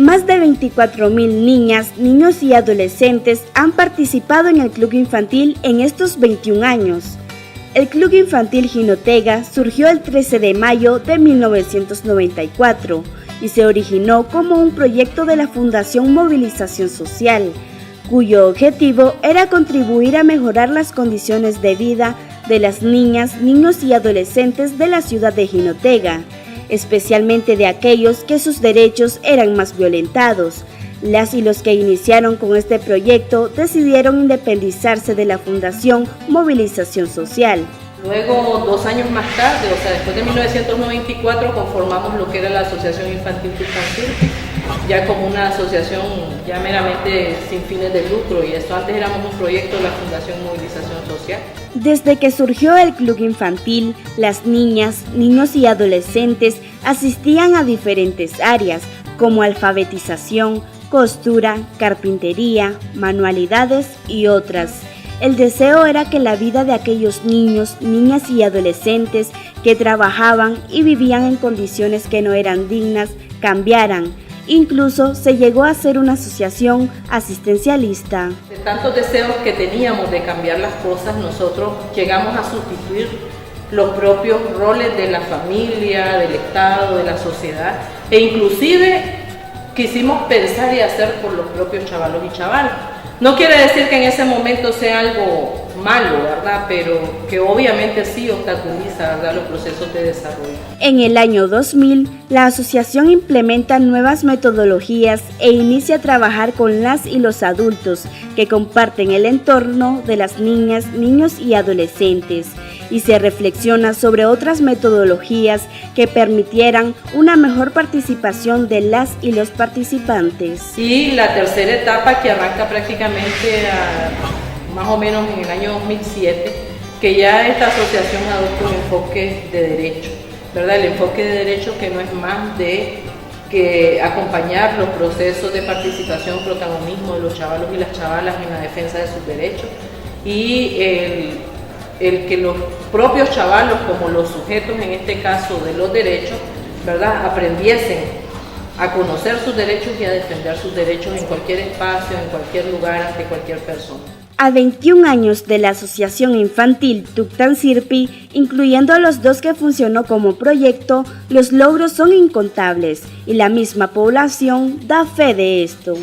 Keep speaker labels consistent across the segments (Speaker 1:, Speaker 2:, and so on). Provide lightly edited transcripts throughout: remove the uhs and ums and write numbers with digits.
Speaker 1: Más de 24.000 niñas, niños y adolescentes han participado en el Club Infantil en estos 21 años. El Club Infantil Jinotega surgió el 13 de mayo de 1994 y se originó como un proyecto de la Fundación Movilización Social, cuyo objetivo era contribuir a mejorar las condiciones de vida de las niñas, niños y adolescentes de la ciudad de Jinotega, especialmente de aquellos que sus derechos eran más violentados. Las y los que iniciaron con este proyecto decidieron independizarse de la Fundación Movilización Social.
Speaker 2: Luego, 2 años más tarde, o sea, después de 1994, conformamos lo que era la Asociación Infantil Tuctán Sirpi, ya como una asociación ya meramente sin fines de lucro, y esto antes éramos un proyecto de la Fundación Movilización Social.
Speaker 1: Desde que surgió el Club Infantil, las niñas, niños y adolescentes asistían a diferentes áreas como alfabetización, costura, carpintería, manualidades y otras. El deseo era que la vida de aquellos niños, niñas y adolescentes que trabajaban y vivían en condiciones que no eran dignas cambiaran. Incluso se llegó a ser una asociación asistencialista.
Speaker 2: De tantos deseos que teníamos de cambiar las cosas, nosotros llegamos a sustituir los propios roles de la familia, del Estado, de la sociedad, e inclusive quisimos pensar y hacer por los propios chavalos y chavalas. No quiere decir que en ese momento sea algo malo, ¿verdad? Pero que obviamente sí obstaculiza, ¿verdad?, los procesos de desarrollo.
Speaker 1: En el año 2000, la asociación implementa nuevas metodologías e inicia a trabajar con las y los adultos que comparten el entorno de las niñas, niños y adolescentes, y se reflexiona sobre otras metodologías que permitieran una mejor participación de las y los participantes.
Speaker 2: Y la tercera etapa, que arranca prácticamente más o menos en el año 2007, que ya esta asociación adopta un enfoque de derecho, ¿verdad? El enfoque de derecho que no es más de que acompañar los procesos de participación, protagonismo de los chavalos y las chavalas en la defensa de sus derechos, y el que los propios chavalos, como los sujetos en este caso de los derechos, ¿verdad?, aprendiesen a conocer sus derechos y a defender sus derechos en cualquier espacio, en cualquier lugar, ante cualquier persona.
Speaker 1: A 21 años de la Asociación Infantil Tuctán Sirpi, incluyendo los 2 que funcionó como proyecto, los logros son incontables y la misma población da fe de esto.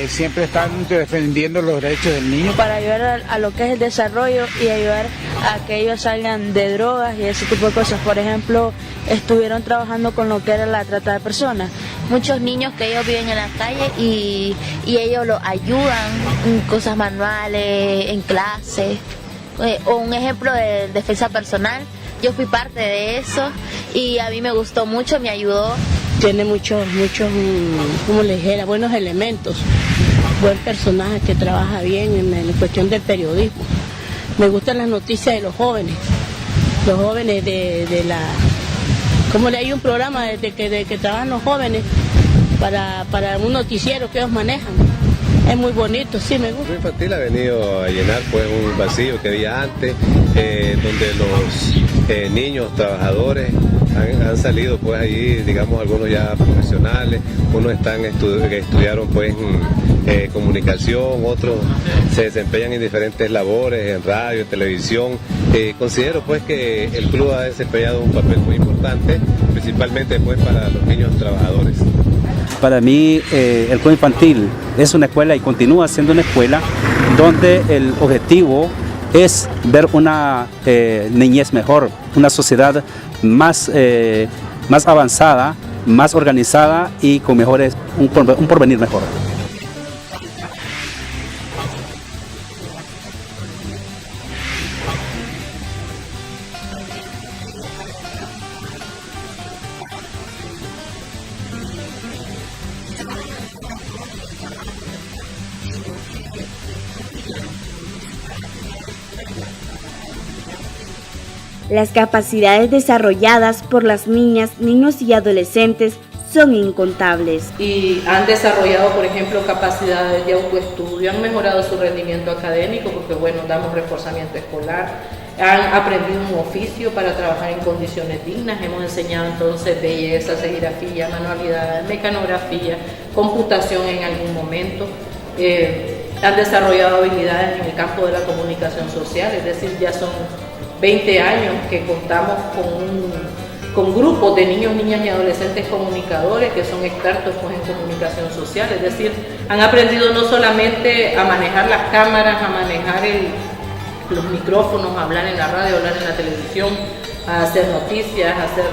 Speaker 3: Siempre están defendiendo los derechos del niño.
Speaker 4: Para ayudar a lo que es el desarrollo y ayudar a que ellos salgan de drogas y ese tipo de cosas. Por ejemplo, estuvieron trabajando con lo que era la trata de personas.
Speaker 5: Muchos niños que ellos viven en la calle y ellos los ayudan en cosas manuales, en clases, o un ejemplo de defensa personal. Yo fui parte de eso y a mí me gustó mucho, me ayudó.
Speaker 6: Tiene muchos, como les dijera, buenos elementos, buen personaje que trabaja bien en la cuestión del periodismo. Me gustan las noticias de los jóvenes de la... Como le hay un programa de que trabajan los jóvenes para un noticiero que ellos manejan. Es muy bonito, sí, me gusta.
Speaker 7: El infantil ha venido a llenar pues un vacío que había antes, donde los niños trabajadores han salido pues allí, digamos, algunos ya profesionales, unos que estudiaron pues comunicación, otros se desempeñan en diferentes labores, en radio, en televisión. Considero pues que el club ha desempeñado un papel muy importante, principalmente pues para los niños trabajadores.
Speaker 8: Para mí el club infantil es una escuela y continúa siendo una escuela donde el objetivo es ver una niñez mejor, una sociedad más avanzada, más organizada y con un porvenir mejor.
Speaker 1: Las capacidades desarrolladas por las niñas, niños y adolescentes son incontables.
Speaker 2: Y han desarrollado, por ejemplo, capacidades de autoestudio, han mejorado su rendimiento académico porque, bueno, damos reforzamiento escolar, han aprendido un oficio para trabajar en condiciones dignas. Hemos enseñado entonces belleza, serigrafía, manualidades, mecanografía, computación en algún momento. Han desarrollado habilidades en el campo de la comunicación social, es decir, ya son 20 años que contamos con grupos de niños, niñas y adolescentes comunicadores que son expertos pues, en comunicación social, es decir, han aprendido no solamente a manejar las cámaras, a manejar los micrófonos, a hablar en la radio, a hablar en la televisión, a hacer noticias, a hacer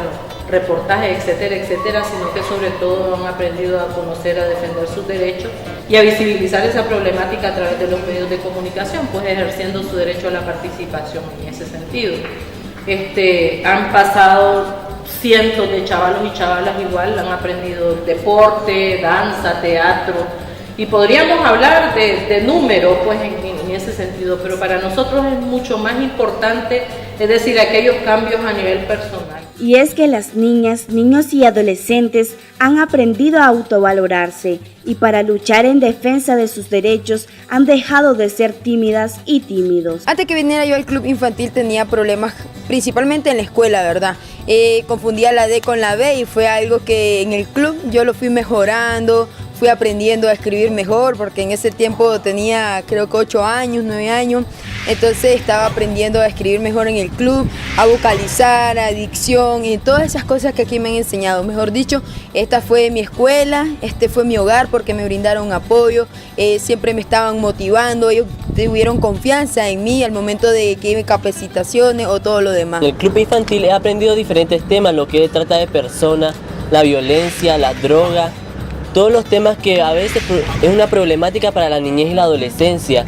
Speaker 2: reportajes, etcétera, etcétera, sino que sobre todo han aprendido a conocer, a defender sus derechos y a visibilizar esa problemática a través de los medios de comunicación, pues ejerciendo su derecho a la participación en ese sentido. Han pasado cientos de chavalos y chavalas igual, han aprendido deporte, danza, teatro, y podríamos hablar de números pues en ese sentido, pero para nosotros es mucho más importante, es decir, aquellos cambios a nivel personal.
Speaker 1: Y es que las niñas, niños y adolescentes han aprendido a autovalorarse y para luchar en defensa de sus derechos han dejado de ser tímidas y tímidos.
Speaker 9: Antes que viniera yo al club infantil tenía problemas principalmente en la escuela, ¿verdad? Confundía la D con la B y fue algo que en el club yo lo fui mejorando, fui aprendiendo a escribir mejor porque en ese tiempo tenía creo que 8 años, 9 años, entonces estaba aprendiendo a escribir mejor en el club, a vocalizar, a dicción y todas esas cosas que aquí me han enseñado. Mejor dicho, esta fue mi escuela, este fue mi hogar porque me brindaron apoyo, siempre me estaban motivando, ellos tuvieron confianza en mí al momento de que iba en capacitaciones o todo lo demás.
Speaker 10: En el club infantil he aprendido diferentes temas, lo que es trata de personas, la violencia, la droga, todos los temas que a veces es una problemática para la niñez y la adolescencia,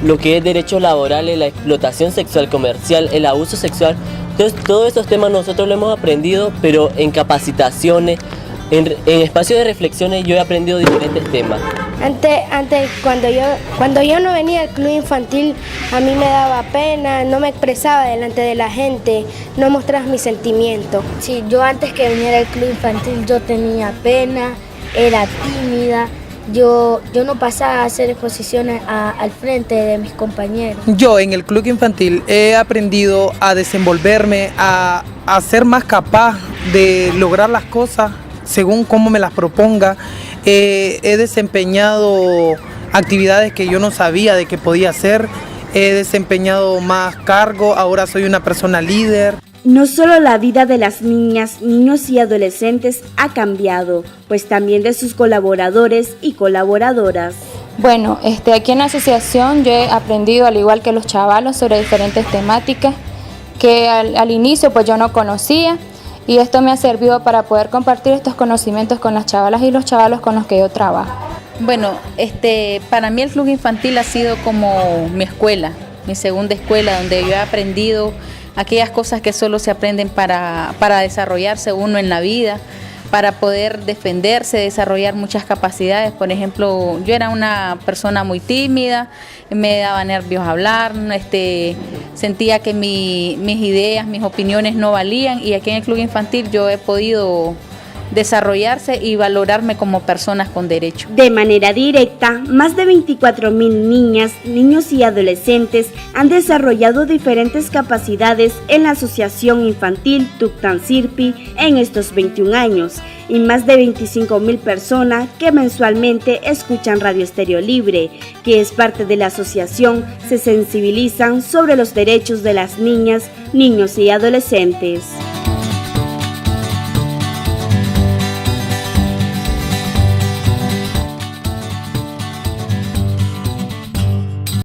Speaker 10: lo que es derechos laborales, la explotación sexual comercial, el abuso sexual. Entonces todos estos temas nosotros lo hemos aprendido, pero en capacitaciones, en espacios de reflexiones yo he aprendido diferentes temas.
Speaker 11: Antes cuando yo no venía al club infantil, a mí me daba pena, no me expresaba delante de la gente, no mostraba mis sentimientos.
Speaker 12: Sí, yo antes que viniera al club infantil yo tenía pena, era tímida, yo no pasaba a hacer exposiciones al frente de mis compañeros.
Speaker 13: Yo en el club infantil he aprendido a desenvolverme, a ser más capaz de lograr las cosas según cómo me las proponga. He desempeñado actividades que yo no sabía de que podía hacer, he desempeñado más cargo, ahora soy una persona líder.
Speaker 1: No solo la vida de las niñas, niños y adolescentes ha cambiado, pues también de sus colaboradores y colaboradoras.
Speaker 14: Bueno, aquí en la asociación yo he aprendido, al igual que los chavalos, sobre diferentes temáticas que al inicio pues yo no conocía, y esto me ha servido para poder compartir estos conocimientos con las chavalas y los chavalos con los que yo trabajo.
Speaker 15: Bueno, para mí el club infantil ha sido como mi escuela, mi segunda escuela, donde yo he aprendido aquellas cosas que solo se aprenden para desarrollarse uno en la vida, para poder defenderse, desarrollar muchas capacidades. Por ejemplo, yo era una persona muy tímida, me daba nervios hablar, sentía que mis ideas, mis opiniones no valían, y aquí en el club infantil yo he podido desarrollarse y valorarme como personas con derecho.
Speaker 1: De manera directa, más de 24,000 niñas, niños y adolescentes han desarrollado diferentes capacidades en la Asociación Infantil Tuctancirpi en estos 21 años y más de 25,000 personas que mensualmente escuchan Radio Estéreo Libre, que es parte de la asociación, se sensibilizan sobre los derechos de las niñas, niños y adolescentes.